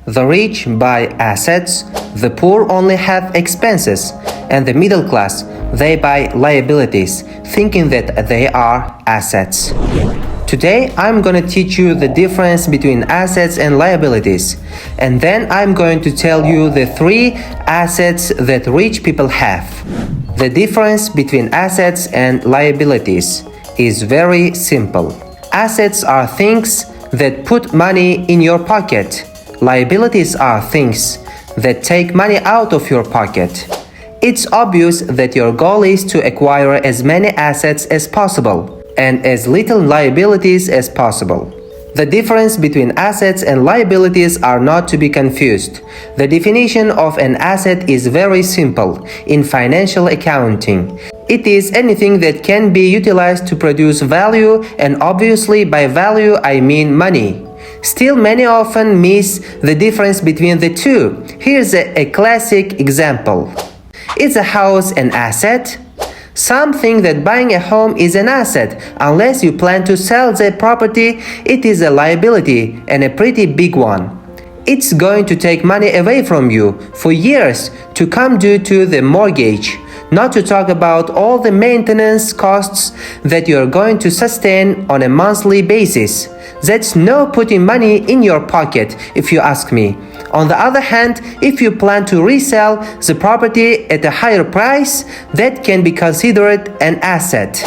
The rich buy assets, the poor only have expenses, and the middle class, they buy liabilities, thinking that they are assets. Today, I'm going to teach you the difference between assets and liabilities, and then I'm going to tell you the 3 assets that rich people have. The difference between assets and liabilities is very simple. Assets are things that put money in your pocket. Liabilities are things that take money out of your pocket. It's obvious that your goal is to acquire as many assets as possible and as little liabilities as possible. The difference between assets and liabilities are not to be confused. The definition of an asset is very simple in financial accounting. It is anything that can be utilized to produce value, and obviously by value I mean money. Still, many often miss the difference between the two. Here's a classic example. Is a house an asset? Some think that buying a home is an asset. Unless you plan to sell the property, it is a liability, and a pretty big one. It's going to take money away from you for years to come due to the mortgage. Not to talk about all the maintenance costs that you're going to sustain on a monthly basis. That's no putting money in your pocket, if you ask me. On the other hand, if you plan to resell the property at a higher price, that can be considered an asset.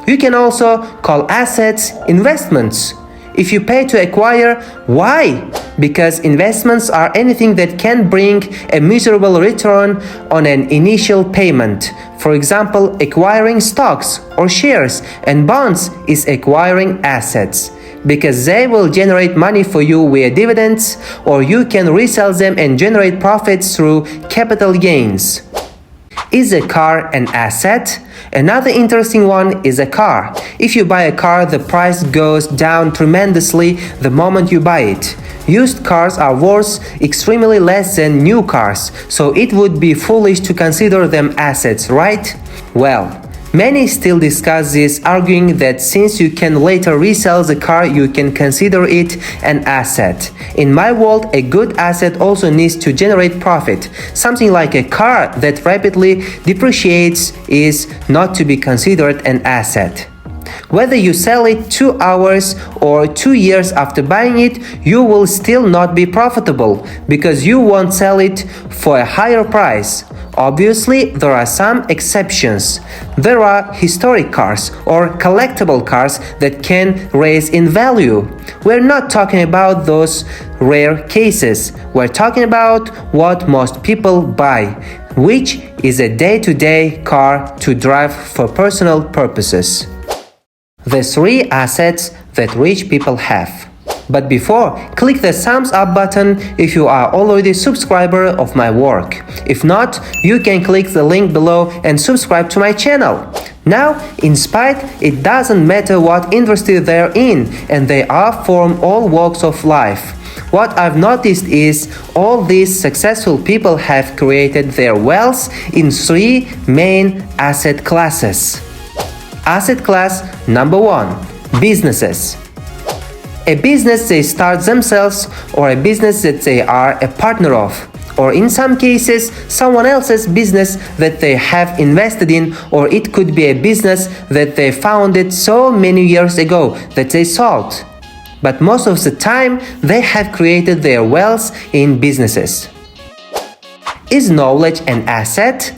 You can also call assets investments. If you pay to acquire, why? Because investments are anything that can bring a miserable return on an initial payment. For example, acquiring stocks or shares and bonds is acquiring assets, because they will generate money for you via dividends, or you can resell them and generate profits through capital gains. Is a car an asset? Another interesting one is a car. If you buy a car, the price goes down tremendously the moment you buy it. Used cars are worth extremely less than new cars, so it would be foolish to consider them assets, right? Well, many still discuss this, arguing that since you can later resell the car, you can consider it an asset. In my world, a good asset also needs to generate profit. Something like a car that rapidly depreciates is not to be considered an asset. Whether you sell it 2 hours or 2 years after buying it, you will still not be profitable because you won't sell it for a higher price. Obviously, there are some exceptions. There are historic cars or collectible cars that can raise in value. We're not talking about those rare cases. We're talking about what most people buy, which is a day-to-day car to drive for personal purposes. The 3 assets that rich people have. But before, click the thumbs up button if you are already a subscriber of my work. If not, you can click the link below and subscribe to my channel. Now, in spite, it doesn't matter what industry they're in, and they are from all walks of life. What I've noticed is all these successful people have created their wealth in 3 main asset classes. Asset class number 1, businesses. A business they start themselves, or a business that they are a partner of, or in some cases someone else's business that they have invested in, or it could be a business that they founded so many years ago that they sold. But most of the time they have created their wealth in businesses. Is knowledge an asset?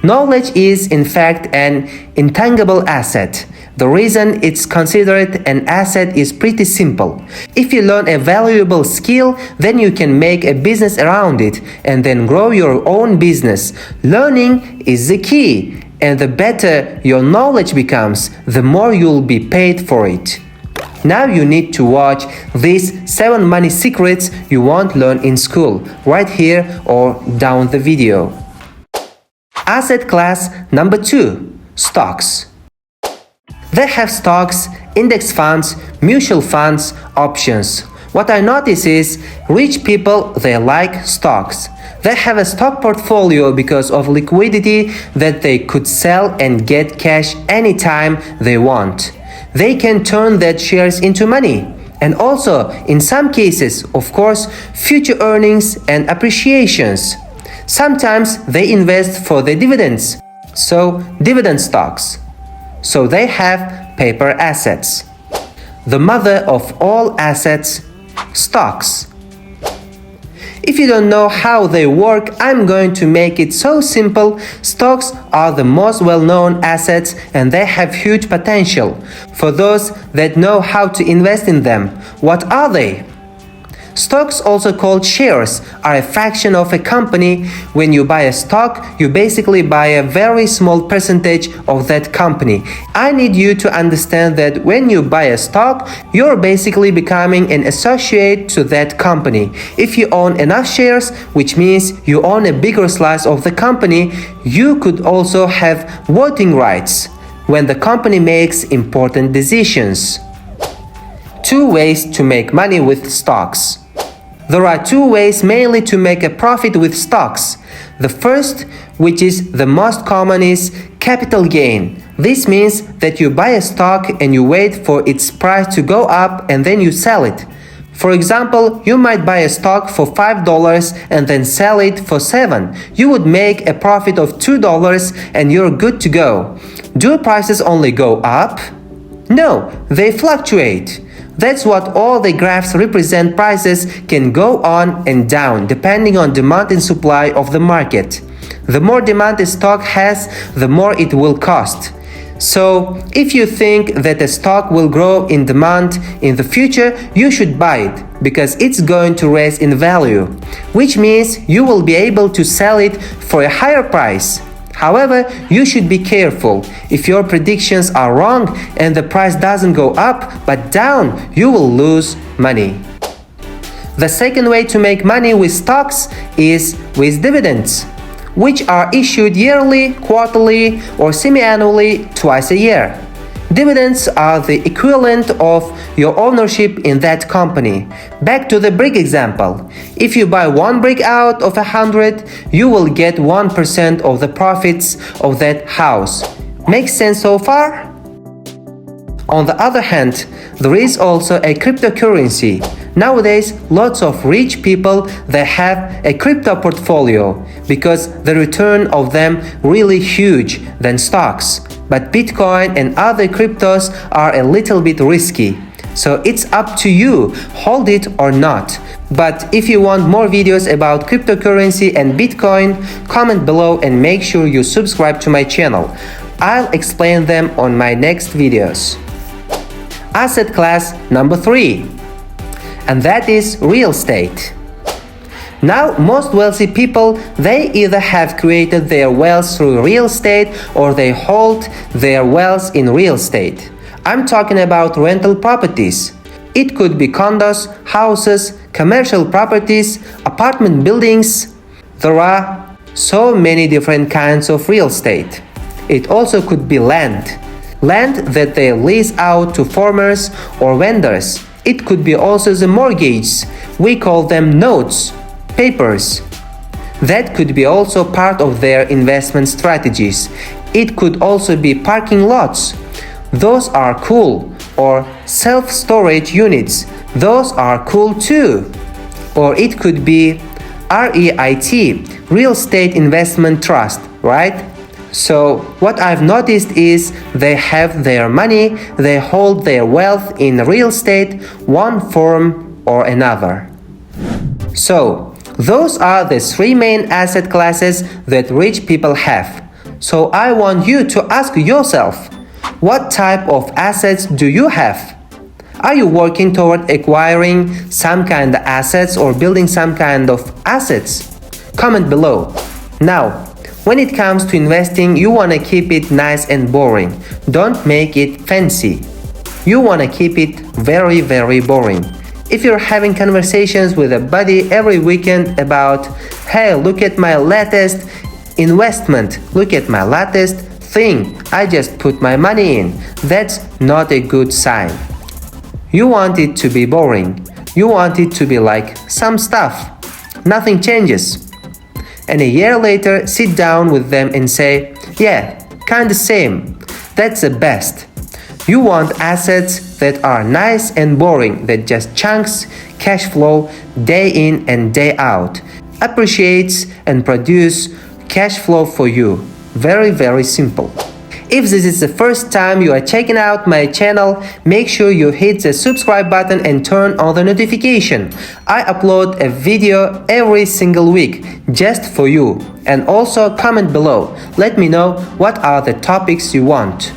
Knowledge is in fact an intangible asset. The reason it's considered an asset is pretty simple. If you learn a valuable skill, then you can make a business around it and then grow your own business. Learning is the key, and the better your knowledge becomes, the more you'll be paid for it. Now you need to watch these 7 money secrets you won't learn in school, right here or down the video. Asset class number 2, stocks. They have stocks, index funds, mutual funds, options. What I notice is rich people, they like stocks. They have a stock portfolio because of liquidity that they could sell and get cash anytime they want. They can turn that shares into money. And also, in some cases, of course, future earnings and appreciations. Sometimes they invest for the dividends, so dividend stocks. So they have paper assets. The mother of all assets, stocks. If you don't know how they work, I'm going to make it so simple. Stocks are the most well-known assets and they have huge potential. For those that know how to invest in them, what are they? Stocks, also called shares, are a fraction of a company. When you buy a stock, you basically buy a very small percentage of that company. I need you to understand that when you buy a stock, you're basically becoming an associate to that company. If you own enough shares, which means you own a bigger slice of the company, you could also have voting rights when the company makes important decisions. 2 ways to make money with stocks. There are 2 ways mainly to make a profit with stocks. The first, which is the most common, is capital gain. This means that you buy a stock and you wait for its price to go up and then you sell it. For example, you might buy a stock for $5 and then sell it for $7. You would make a profit of $2 and you're good to go. Do prices only go up? No, they fluctuate. That's what all the graphs represent. Prices can go on and down depending on demand and supply of the market. The more demand a stock has, the more it will cost. So, if you think that a stock will grow in demand in the future, you should buy it because it's going to rise in value, which means you will be able to sell it for a higher price. However, you should be careful. If your predictions are wrong and the price doesn't go up but down, you will lose money. The second way to make money with stocks is with dividends, which are issued yearly, quarterly, or semi-annually twice a year. Dividends are the equivalent of your ownership in that company. Back to the brick example. If you buy 1 brick out of 100, you will get 1% of the profits of that house. Makes sense so far? On the other hand, there is also a cryptocurrency. Nowadays, lots of rich people, they have a crypto portfolio because the return of them really huge than stocks. But Bitcoin and other cryptos are a little bit risky. So it's up to you, hold it or not. But if you want more videos about cryptocurrency and Bitcoin, comment below and make sure you subscribe to my channel. I'll explain them on my next videos. Asset class number 3, and that is real estate. Now, most wealthy people, they either have created their wealth through real estate or they hold their wealth in real estate. I'm talking about rental properties. It could be condos, houses, commercial properties, apartment buildings. There are so many different kinds of real estate. It also could be land that they lease out to farmers or vendors. It could be also the mortgage. We call them notes, papers. That could be also part of their investment strategies. It could also be parking lots. Those are cool. Or self-storage units. Those are cool too. Or it could be REIT, Real Estate Investment Trust, right? So what I've noticed is they have their money, they hold their wealth in real estate, one form or another. So those are the 3 main asset classes that rich people have. So I want you to ask yourself, what type of assets do you have? Are you working toward acquiring some kind of assets or building some kind of assets? Comment below. Now, when it comes to investing, you want to keep it nice and boring. Don't make it fancy. You want to keep it very, very boring. If you're having conversations with a buddy every weekend about, hey, look at my latest investment, look at my latest thing, I just put my money in, that's not a good sign. You want it to be boring. You want it to be like some stuff. Nothing changes. And a year later, sit down with them and say, yeah, kinda same. That's the best. You want assets that are nice and boring, that just chunks cash flow day in and day out, appreciates and produce cash flow for you. Very, very simple. If this is the first time you are checking out my channel, make sure you hit the subscribe button and turn on the notification. I upload a video every single week just for you. And also comment below. Let me know what are the topics you want.